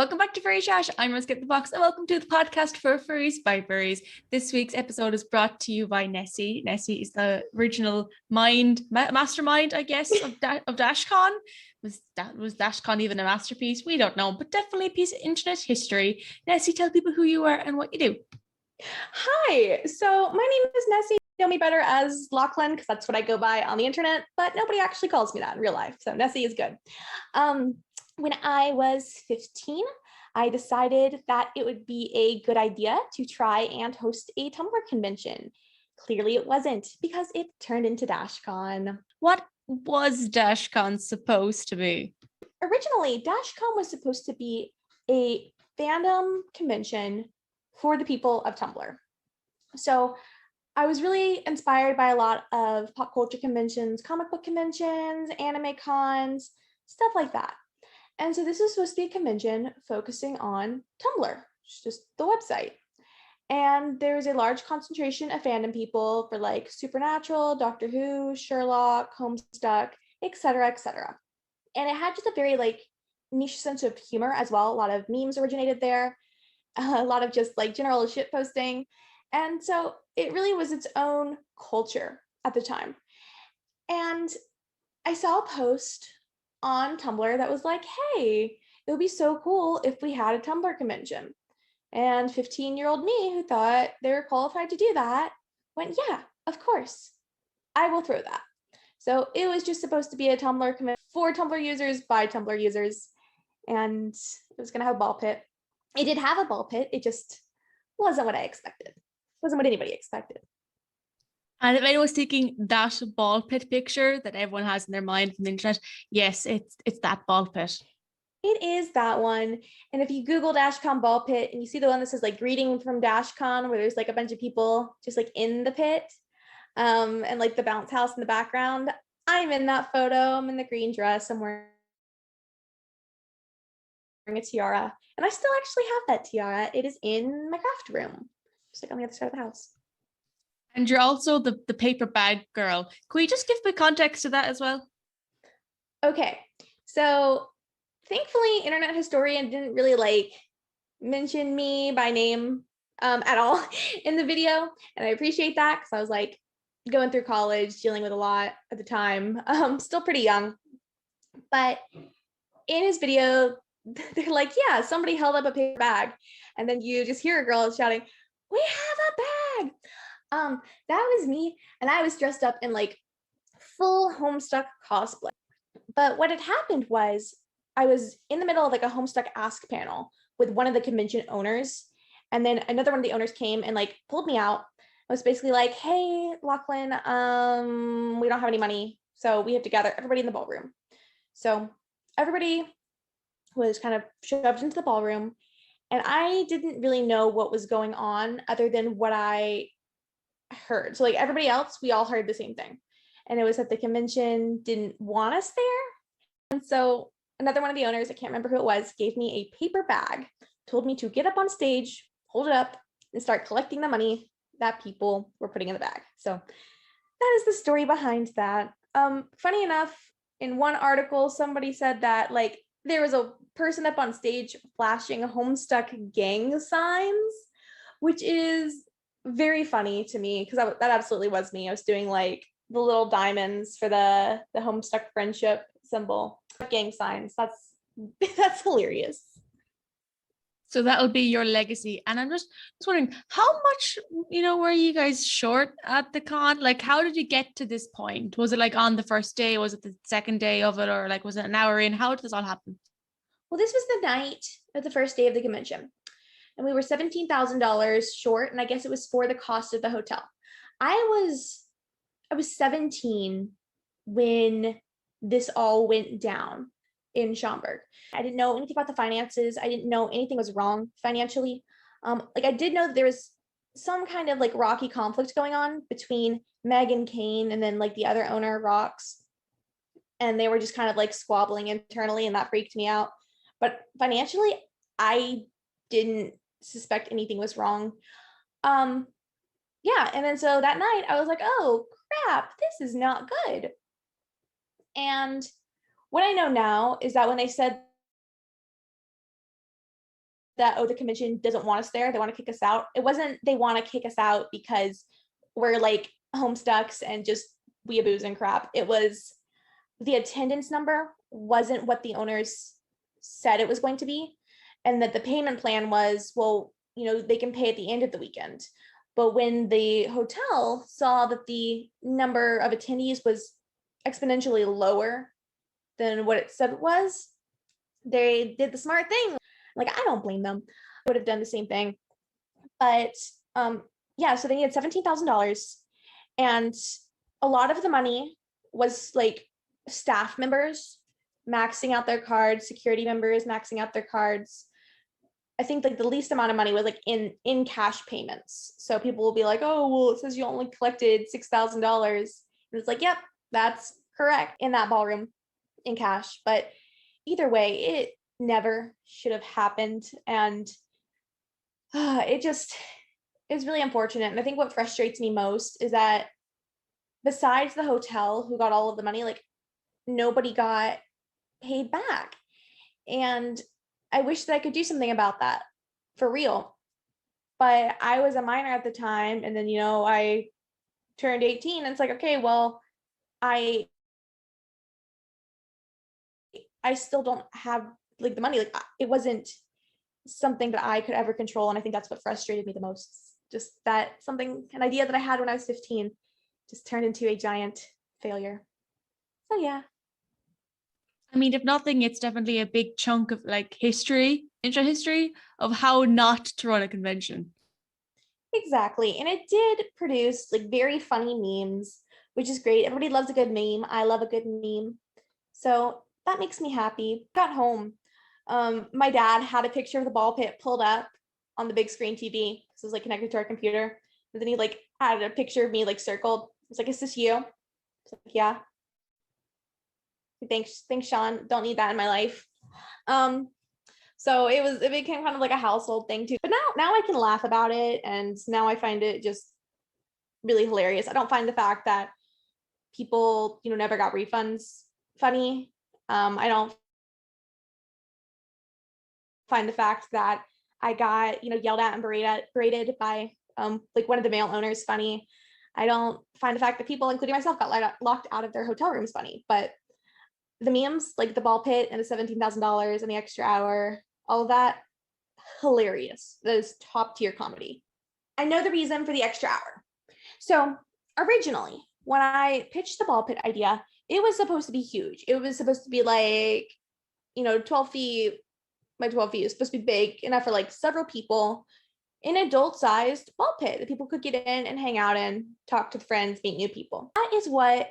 Welcome back to Furry Chat. I'm Rose Get the Box, and welcome to the podcast for Furries by Furries. This week's episode is brought to you by Nessie. Nessie is the original mastermind, I guess, of Dashcon. Was Dashcon even a masterpiece? We don't know, but definitely a piece of internet history. Nessie, tell people who you are and what you do. Hi, so my name is Nessie. You know me better as Lochlan because that's what I go by on the internet, but nobody actually calls me that in real life, so Nessie is good. When I was 15, I decided that it would be a good idea to try and host a Tumblr convention. Clearly it wasn't, because it turned into Dashcon. What was Dashcon supposed to be? Originally, Dashcon was supposed to be a fandom convention for the people of Tumblr. So I was really inspired by a lot of pop culture conventions, comic book conventions, anime cons, stuff like that. And so this is supposed to be a convention focusing on Tumblr, just the website. And there's a large concentration of fandom people for like Supernatural, Doctor Who, Sherlock, Homestuck, etc., etc. And it had just a very like niche sense of humor as well. A lot of memes originated there, a lot of just like general shit posting. And so it really was its own culture at the time. And I saw a post on Tumblr that was like, hey, it would be so cool if we had a Tumblr convention. And 15-year-old me, who thought they were qualified to do that, went, yeah, of course, I will throw that. So it was just supposed to be a Tumblr convention for Tumblr users by Tumblr users. And it was going to have a ball pit. It did have a ball pit. It just wasn't what I expected. It wasn't what anybody expected. And if anyone's thinking that ball pit picture that everyone has in their mind from the internet, yes, it's that ball pit. It is that one. And if you Google Dashcon ball pit and you see the one that says like greeting from Dashcon, where there's like a bunch of people just like in the pit, and like the bounce house in the background, I'm in that photo. I'm in the green dress. I'm wearing a tiara. And I still actually have that tiara. It is in my craft room, just like on the other side of the house. And you're also the paper bag girl. Can we just give a bit context to that as well? Okay, so thankfully, Internet Historian didn't really like mention me by name at all in the video. And I appreciate that because I was like going through college, dealing with a lot at the time, still pretty young. But in his video, they're like, yeah, somebody held up a paper bag. And then you just hear a girl shouting, we have a bag. That was me. And I was dressed up in like full Homestuck cosplay. But what had happened was I was in the middle of like a Homestuck Ask panel with one of the convention owners. And then another one of the owners came and like pulled me out. I was basically like, hey, Lochlan, we don't have any money. So we have to gather everybody in the ballroom. So everybody was kind of shoved into the ballroom. And I didn't really know what was going on other than what I heard. So like everybody else, we all heard the same thing. And it was that the convention didn't want us there. And so another one of the owners, I can't remember who it was, gave me a paper bag, told me to get up on stage, hold it up, and start collecting the money that people were putting in the bag. So that is the story behind that. Funny enough, in one article, somebody said that like there was a person up on stage flashing Homestuck gang signs, which is very funny to me because that absolutely was me. I was doing like the little diamonds for the Homestuck friendship symbol, gang signs. That's hilarious. So that'll be your legacy. And I'm just wondering, how much, were you guys short at the con? Like, how did you get to this point? Was it like on the first day? Was it the second day of it? Or like, was it an hour in? How did this all happen? Well, this was the night of the first day of the convention. And we were $17,000 short. And I guess it was for the cost of the hotel. I was 17 when this all went down in Schaumburg. I didn't know anything about the finances. I didn't know anything was wrong financially. Like I did know that there was some kind of like rocky conflict going on between Meg and Kane and then like the other owner, Rox. And they were just kind of like squabbling internally, and that freaked me out. But financially, I didn't suspect anything was wrong. Yeah, and then so that night I was like, oh crap, this is not good. And what I know now is that when they said that, oh, the convention doesn't want us there, they want to kick us out. It wasn't they want to kick us out because we're like homestucks and just weeaboos and crap. It was the attendance number wasn't what the owners said it was going to be, and that the payment plan was, well, they can pay at the end of the weekend. But when the hotel saw that the number of attendees was exponentially lower than what it said it was, they did the smart thing. Like, I don't blame them. I would have done the same thing. But yeah, so they needed $17,000, and a lot of the money was like staff members maxing out their cards, security members maxing out their cards. I think like the least amount of money was like in cash payments. So people will be like, oh, well, it says you only collected $6,000. And it's like, yep, that's correct, in that ballroom in cash. But either way, it never should have happened. And it's really unfortunate. And I think what frustrates me most is that besides the hotel who got all of the money, like nobody got paid back. And I wish that I could do something about that for real. But I was a minor at the time, and then I turned 18, and it's like, okay, well, I still don't have like the money. Like, it wasn't something that I could ever control, and I think that's what frustrated me the most. Just that an idea that I had when I was 15 just turned into a giant failure. So yeah. I mean, if nothing, it's definitely a big chunk of like history of how not to run a convention. Exactly. And it did produce like very funny memes, which is great. Everybody loves a good meme. I love a good meme. So that makes me happy. Got home. My dad had a picture of the ball pit pulled up on the big screen TV. This was like connected to our computer. And then he like added a picture of me like circled. It's like, is this you? It's like, yeah. Thanks, Sean. Don't need that in my life. So it became kind of like a household thing too. But now I can laugh about it, and now I find it just really hilarious. I don't find the fact that people, never got refunds funny. I don't find the fact that I got, yelled at and berated by like one of the male owners funny. I don't find the fact that people, including myself, got locked out of their hotel rooms funny. But the memes, like the ball pit and the $17,000 and the extra hour, all of that, hilarious. That is top tier comedy. I know the reason for the extra hour. So originally, when I pitched the ball pit idea, it was supposed to be huge. It was supposed to be like, 12 feet by 12 feet. It was supposed to be big enough for like several people, an adult-sized ball pit that people could get in and hang out in, talk to friends, meet new people. That is what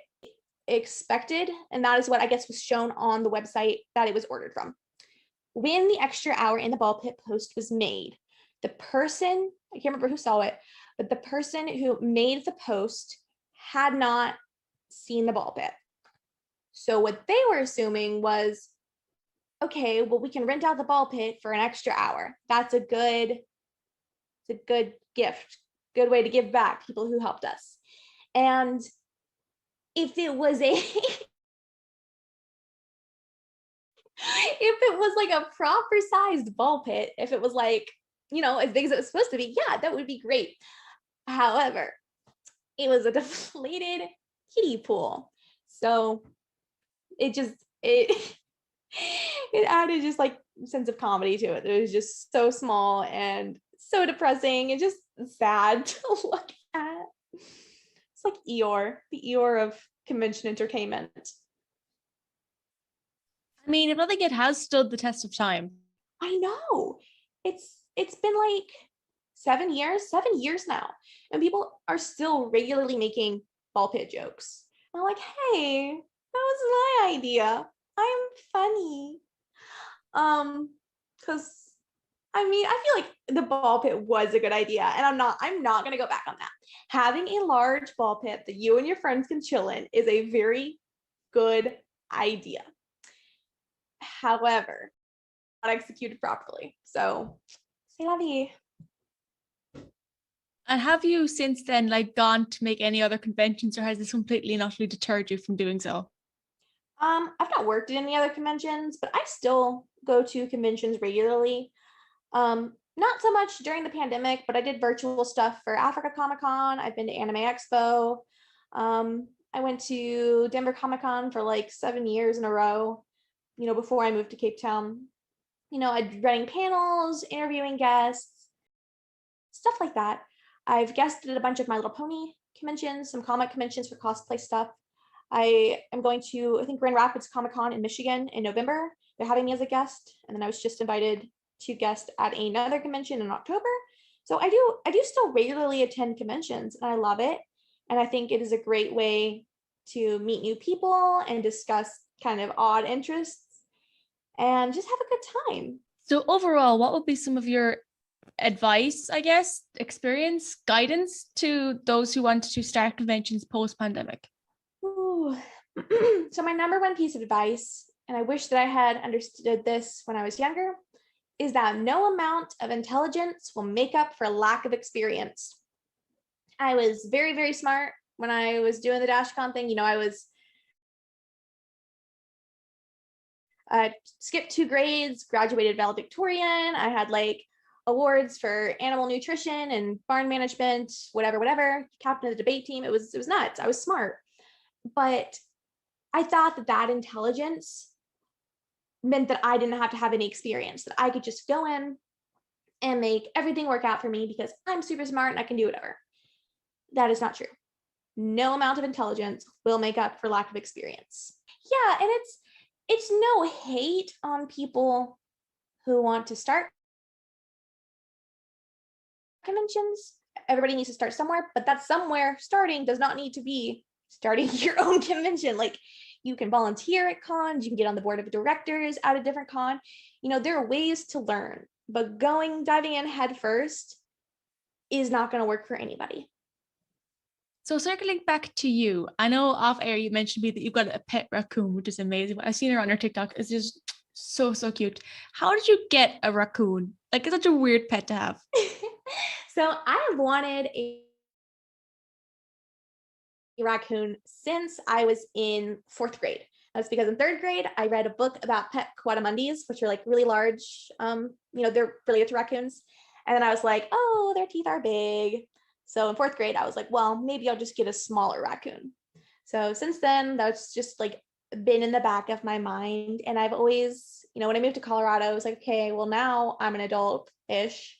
expected, and that is what I guess was shown on the website that it was ordered from. When the extra hour in the ball pit post was made, the person, I can't remember who saw it, but the person who made the post had not seen the ball pit. So what they were assuming was, okay, well, we can rent out the ball pit for an extra hour. That's a good gift, good way to give back people who helped us. And if it was like a proper sized ball pit, if it was like, as big as it was supposed to be, yeah, that would be great. However, it was a deflated kiddie pool. So it added just like sense of comedy to it. It was just so small and so depressing and just sad to look at. It's like Eeyore, the Eeyore of convention entertainment. I mean, if nothing, it has stood the test of time. I know. It's been like 7 years now, and people are still regularly making ball pit jokes. I'm like, hey, that was my idea. I'm funny. Because I mean, I feel like the ball pit was a good idea, and I'm not gonna go back on that. Having a large ball pit that you and your friends can chill in is a very good idea. However, not executed properly. So, c'est la vie. And have you since then like gone to make any other conventions, or has this completely and utterly deterred you from doing so? I've not worked at any other conventions, but I still go to conventions regularly. Not so much during the pandemic, but I did virtual stuff for Africa Comic Con. I've been to Anime Expo. I went to Denver Comic Con for like 7 years in a row, before I moved to Cape Town. I'm running panels, interviewing guests, stuff like that. I've guested at a bunch of My Little Pony conventions, some comic conventions for cosplay stuff. I am going to, I think, Grand Rapids Comic Con in Michigan in November. They're having me as a guest. And then I was just invited to guest at another convention in October. So I do still regularly attend conventions, and I love it. And I think it is a great way to meet new people and discuss kind of odd interests and just have a good time. So overall, what would be some of your advice, I guess, experience, guidance to those who want to start conventions post-pandemic? So my number one piece of advice, and I wish that I had understood this when I was younger, is that no amount of intelligence will make up for lack of experience. I was very, very smart when I was doing the Dashcon thing. I skipped 2 grades, graduated valedictorian. I had like awards for animal nutrition and barn management, whatever, captain of the debate team. It was nuts. I was smart. But I thought that intelligence meant that I didn't have to have any experience, that I could just go in and make everything work out for me because I'm super smart and I can do whatever. That is not true. No amount of intelligence will make up for lack of experience. Yeah, and it's no hate on people who want to start conventions. Everybody needs to start somewhere, but that somewhere starting does not need to be starting your own convention. Like, you can volunteer at cons, you can get on the board of directors at a different con. There are ways to learn, but diving in head first is not going to work for anybody. So circling back to you, I know off air you mentioned to me that you've got a pet raccoon, which is amazing. I've seen her on your TikTok. It's just so cute. How did you get a raccoon? Like, it's such a weird pet to have. So I have wanted a raccoon since I was in 4th grade. That's because in 3rd grade, I read a book about pet coatimundis, which are like really large, they're related to raccoons. And then I was like, oh, their teeth are big. So in 4th grade, I was like, well, maybe I'll just get a smaller raccoon. So since then, that's just like been in the back of my mind. And I've always, when I moved to Colorado, I was like, okay, well, now I'm an adult-ish,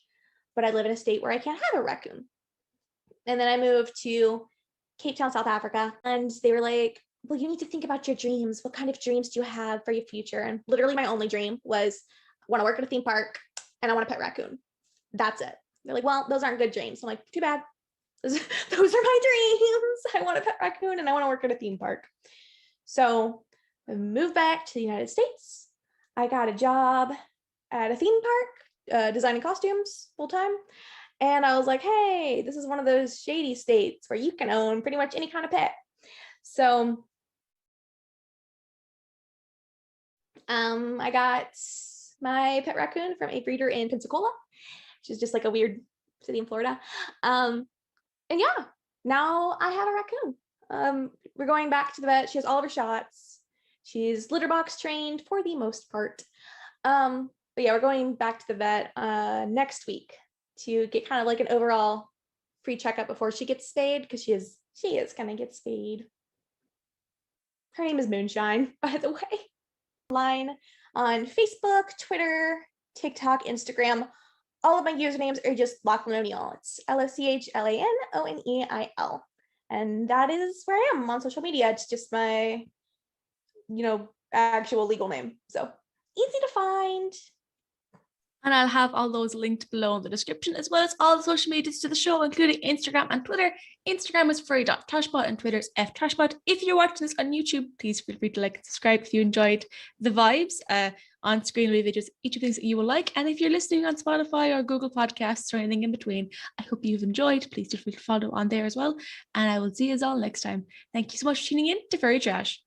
but I live in a state where I can't have a raccoon. And then I moved to Cape Town, South Africa, and they were like, well, you need to think about your dreams. What kind of dreams do you have for your future? And literally my only dream was, I want to work at a theme park and I want a pet raccoon. That's it. They're like, well, those aren't good dreams. I'm like, too bad. Those are my dreams. I want a pet raccoon and I want to work at a theme park. So I moved back to the United States. I got a job at a theme park, designing costumes full time. And I was like, hey, this is one of those shady states where you can own pretty much any kind of pet. So I got my pet raccoon from a breeder in Pensacola, which is just like a weird city in Florida. And yeah, now I have a raccoon. We're going back to the vet. She has all of her shots. She's litter box trained for the most part. But yeah, we're going back to the vet next week to get kind of like an overall free checkup before she gets spayed, because she is gonna get spayed. Her name is Moonshine, by the way. Online on Facebook, Twitter, TikTok, Instagram. All of my usernames are just Lochlan O'Neil. It's LOCHLANONEIL. And that is where I am on social media. It's just my, actual legal name. So easy to find. And I'll have all those linked below in the description, as well as all the social medias to the show, including Instagram and Twitter. Instagram is furry.trashbot and Twitter is ftrashbot. If you're watching this on YouTube, please feel free to like and subscribe if you enjoyed the vibes. On screen will be videos, each of things that you will like. And if you're listening on Spotify or Google Podcasts or anything in between, I hope you've enjoyed. Please feel free to follow on there as well. And I will see you all next time. Thank you so much for tuning in to Furry Trash.